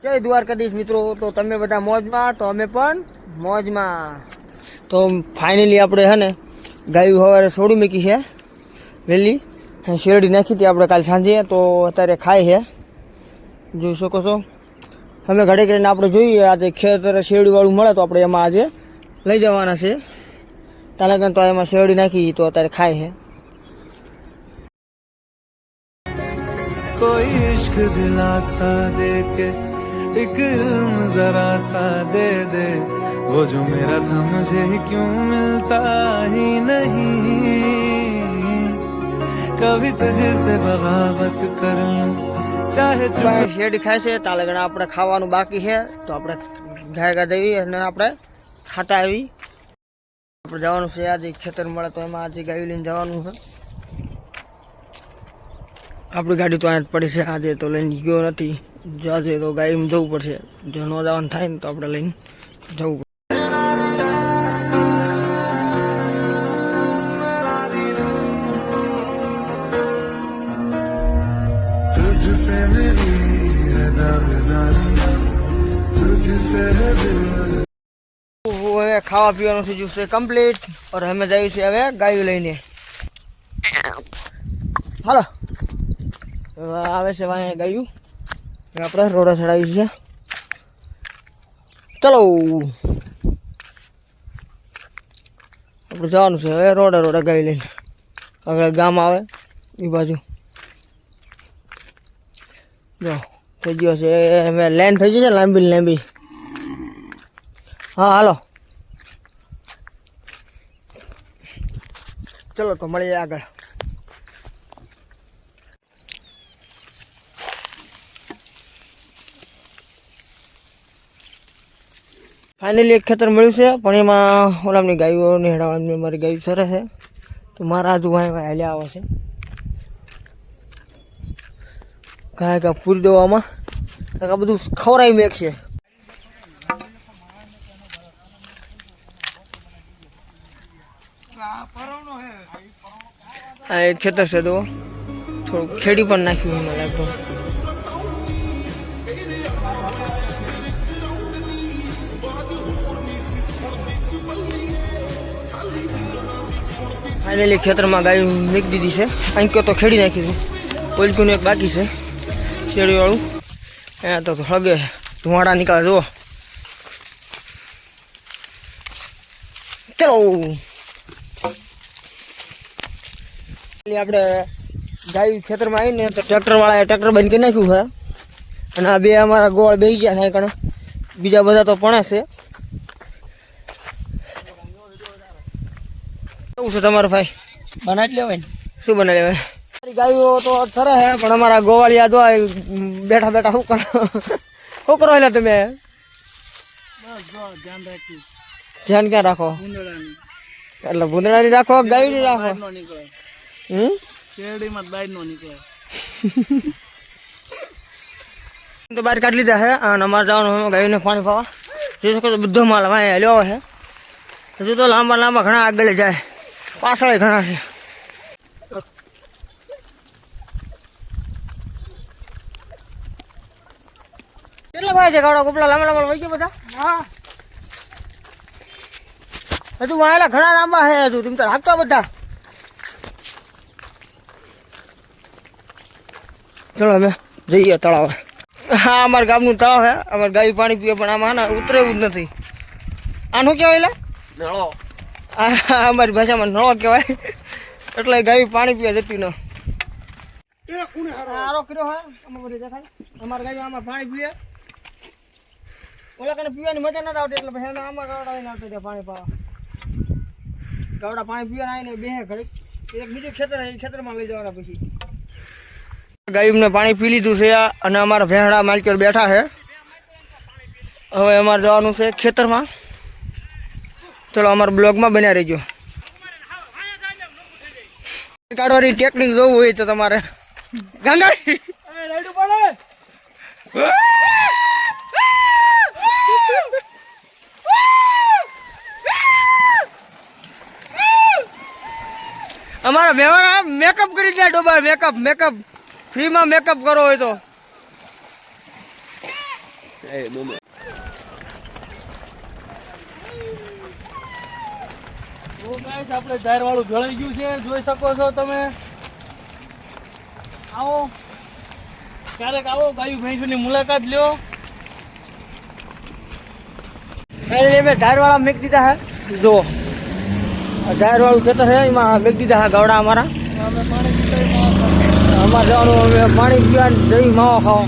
જય દ્વારકાધીશ મિત્રો। તો તમે બધા મોજમાં, તો અમે પણ મોજમાં। તો ફાઇનલી આપણે હે ને ગાયું સવારે છોડી મૂકી છે વહેલી, શેરડી નાખી હતી આપણે કાલ સાંજે, તો અત્યારે ખાય છે, જોઈ શકો છો। અમે ઘડે કરીને આપણે જોઈએ આજે ખેતર શેરડીવાળું મળે તો આપણે એમાં આજે લઈ જવાના છે તાલાગન, તો એમાં શેરડી નાખી તો અત્યારે ખાય છે। कोई इश्क दिलासा दे के एक इल्म जरा सा दे दे, वो जो मेरा था मुझे क्यों मिलता ही नहीं, कभी तुझसे बगावत कर लूं चाहे શેરડી ખાય છે તાલાગન, આપણે ખાવાનું બાકી છે તો આપણે ગાય ગા દેવી અને આપણે ખાતા આવી। આપણે જવાનું છે આજે ખેતર મળે તો એમાં આજે ગાયું લઈને જવાનું છે। આપણી ગાડી તો અહીંયા જ પડી છે, આજે તો લઈને ગયો નથી, આજે તો ગાડીમાં જવું પડશે, જો ન જવાનું થાય ને તો આપણે લઈને જવું પડશે। હવે ખાવા પીવાનું થઈ ગયું છે કમ્પ્લીટ, और અમે જઈએ છીએ હવે ગાયું લઈને। હાલો આવે છે વાંહે ગાયું, આપણે રોડા ચડાવી છે, ચલો આપણે જવાનું છે હવે રોડા રોડા ગાય લઈને, આગળ ગામ આવે એ બાજુ જો થઈ ગયો છે, લેન થઈ ગઈ છે લાંબી લાંબી। હા હાલો ચલો તો મળીએ આગળ। ફાઇનલી એક ખેતર મળ્યું છે, પણ એમાં ઓલામની ગાયો નેહડાવાળાની મારી ગાયું સરે છે, તો મારા આજુ વાંહે હાલ્યા આવે છે, ગાય કા પૂરી દેવામાં આ બધું ખવરાઈ મેક છે। આ એક ખેતર છે તો થોડું ખેડી પણ નાખ્યું મને લાગતું। ફાઇનલી ખેતરમાં ગાયું મૂકી દીધી છે, કંઈક તો ખેડી નાખી હતી, પોલકુનું એક બાકી છે શેરડીવાળું, અહીંયા તો હગે ધુવાડા નીકળે જુઓ। ચલો આપણે ગાયું ખેતરમાં આવીને તો ટ્રેક્ટરવાળાએ ટ્રેક્ટર બંધ કરી નાખ્યું છે, અને આ બે અમારા ગોળ બેસી ગયા છે, કારણ બીજા બધા તો પણ છે। શું છે તમારો ભાઈ? બનાવી લેવાય ને? શું બનાવી લેવાય? ગાયો તો થરે છે, પણ અમારા ગોવાળિયા જો બેઠા બેઠા શું કરો શું કરો એટલે તમે? ધ્યાન ક્યાં રાખો? એટલે ભૂંદડાની રાખો, ગાયની રાખો? શેરડીમાં બહાર નો નીકળે તો બહાર કાઢી લીધા છે, અને અમારે જવાનું ગાયને પાણી પાવા, જોઈ શકો તો બધો માલ વાંહે લ્યો છે, હજુ તો લાંબા લાંબા ઘણા આગળ જાય, પાછળ ઘણા છે। કેટલા ભાઈ છે ગાવડા ગોપલા લાંબા લાંબા વહી ગયા બધા? હા હજુ વાયેલા ઘણા લાંબા છે, હજુ તમે તો રાખતો બધા। ચલો અમે જઈએ તળાવ। હા અમારા ગામનું તળાવ છે, અમારે ગાય પાણી પીએ, પણ આમાં ને ઉતરે એવું જ નથી। આનું કહેવાય નળો, અમારી ભાષામાં નળો કહેવાય, એટલે ગાય પાણી પીવા જતી ન સારો કર્યો હોય દેખાય। અમારે ગાય આમાં પાણી પીએ, ઓલા કને પીવાની મજા નથી આવતી, એટલે પછી આમાં ગાવડા લઈને આવતા પાણી પાવા, ગાવડા પાણી પીવા આવીને બે ઘડીક એક બીજું ખેતર એ ખેતરમાં લઈ જવાના। પછી ગાયને પાણી પી લીધું છે, અને અમારા ભેંડા માલકર બેઠા છે, હવે અમારે જવાનું છે ખેતરમાં। ચલો અમારા બ્લોગમાં બન્યા રહેજો। કાઢવાની ટેકનિક જોવું હોય તો તમારે ગાંગા અમારા વ્યવહાર મેકઅપ કરી દે ડોબા, મેકઅપ ફ્રીમાં મેકઅપ કરો હોય તો તો ગાઈસ આપણે ઝાર વાળું ભેળાઈ ગયું છે, જોઈ શકો છો તમે. આવો ક્યારેક આવો, ગાયું ભેંસોની મુલાકાત લ્યો. એટલે મેં ધારવાળા મેક દીધા હે. જો ધારવાળું ખેતર છે, એમાં મેક દીધા હે ગવડા અમારા. અમે પાણી પીતા અમારે જવાનું હવે પાણી પીવા, દહીં માવો ખાવા.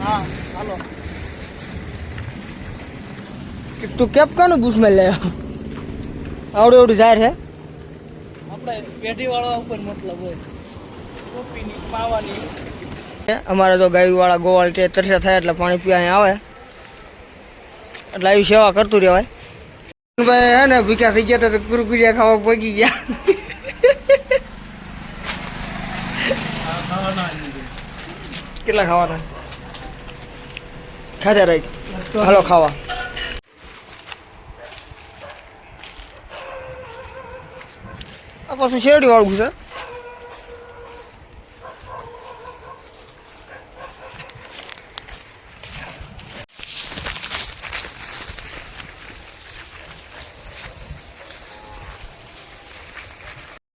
હા હાલો. તું કેપ કાનું બુસમેલ લે આવડું આવડું જાહેર છે. આપણે પેઢી વાળા ઉપર મતલબ હોય, ટોપીની પાવાની. અમારે તો ગાય વાળા ગોવાળ તે તરસ્યા થાય એટલે પાણી પીવા અહીંયા આવે, એટલે આવી સેવા કરતું રહેવાય. ભાઈ હે ને ભીખા થઈ ગયા તો કુરકુરિયા ખાવા પગી ગયા. કેટલા ખાવાના? ખાધા રાખ. હાલો ખાવા. આ પાછું શેરડી વાળું છે.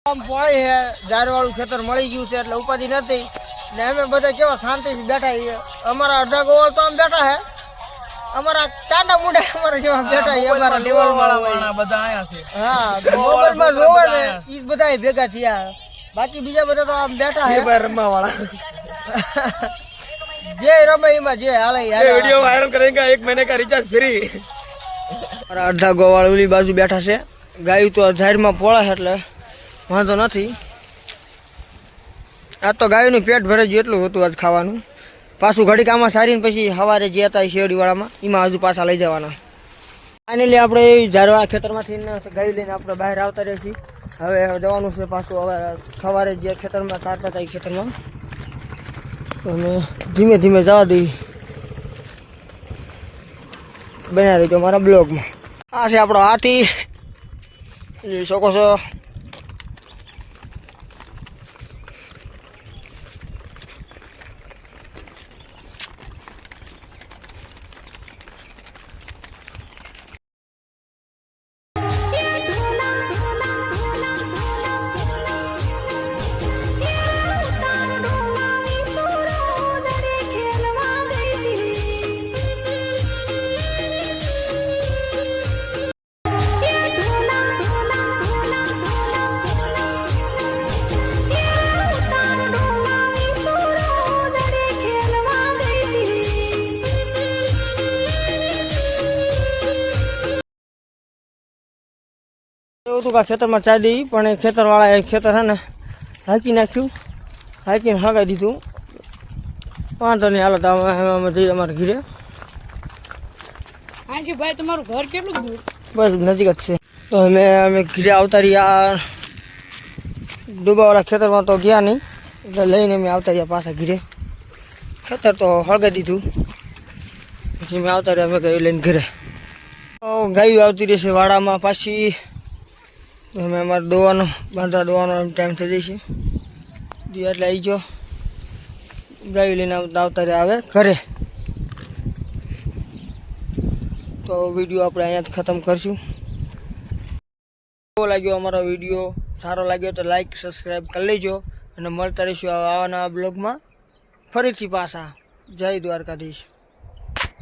આમ પાણી છે, ઝારવાળું ખેતર મળી ગયું છે એટલે ઉપાધિ નથી ને અમે બધા કેવા શાંતિથી બેઠા છીએ. અમારા અડધા ગોળ તો આમ બેઠા છે, અમારા ટાટા મુંડા અમારા જેવા બેઠા છે, અમારા લેવલ વાળા બધા આયા છે. હા મોબાઈલમાં જોવે ને ઈ બધા ભેગા થયા, બાકી બીજા બધા તો આમ બેઠા છે રમવા વાળા. જે રમે એમાં જે હાલે वीडियो वायरल करेगा, 1 महीने का रिचार्ज फ्री. અમારા અડધા ગોવાળ ઓલી બાજુ બેઠા છે. ગાયું તો ઝાડમાં પોળા છે એટલે વાંધો નથી. આજ તો ગાયનું પેટ ભરાઈ ગયું એટલું હતું આજ ખાવાનું. પાછું ઘડીક આમાં સારીને પછી સવારે જે હતા એ શેરડીવાળામાં એમાં હજુ પાછા લઈ જવાના. ફાઇનલી આપણે ઝારવાળા ખેતરમાંથી ગાય લઈને આપણે બહાર આવતા રહીએ છીએ. હવે જવાનું છે પાછું હવે સવારે જે ખેતરમાં કાઢતા હતા એ ખેતરમાં. તો અમે ધીમે ધીમે જવા દઈએ. બન્યા રહીજો મારા બ્લોગમાં. આ છે આપણો હાથી, જોઈ શકો છો. એવું હતું કે ખેતરમાં ચા દઈ પણ એ ખેતરવાળાએ ખેતર છે ને હાંકી નાખ્યું, હાંકીને હગાવી દીધું. વાંધો નહીં, હાલો તો અમે જઈએ અમારા ઘીરે. હાજી ભાઈ, તમારું ઘર કેટલું દૂર? બસ નજીક જ છે. તો અમે ઘીરે આવતા રહ્યા. ડૂબાવાળા ખેતરમાં તો ગયા નહીં એટલે લઈને અમે આવતા રહ્યા પાછા ઘીરે. ખેતર તો હળગાવી દીધું પછી અમે આવતા રહ્યા અમે ગાયું લઈને ઘરે. તો ગાયું આવતી રહેશે વાડામાં પાછી. અમે અમારે દોવાનો બાંધવા ટાઈમ થઈ જશે એટલે આવી ગયો. ગાયું લઈને આવતા રહ્યા આવે ઘરે. તો વિડીયો આપણે અહીંયા જ ખતમ કરશું. કેવો લાગ્યો અમારો વિડીયો? સારો લાગ્યો તો લાઈક સબસ્ક્રાઈબ કરી લેજો અને મળતા રહીશું આવા નવા બ્લોગમાં ફરીથી પાછા. જય દ્વારકાધીશ.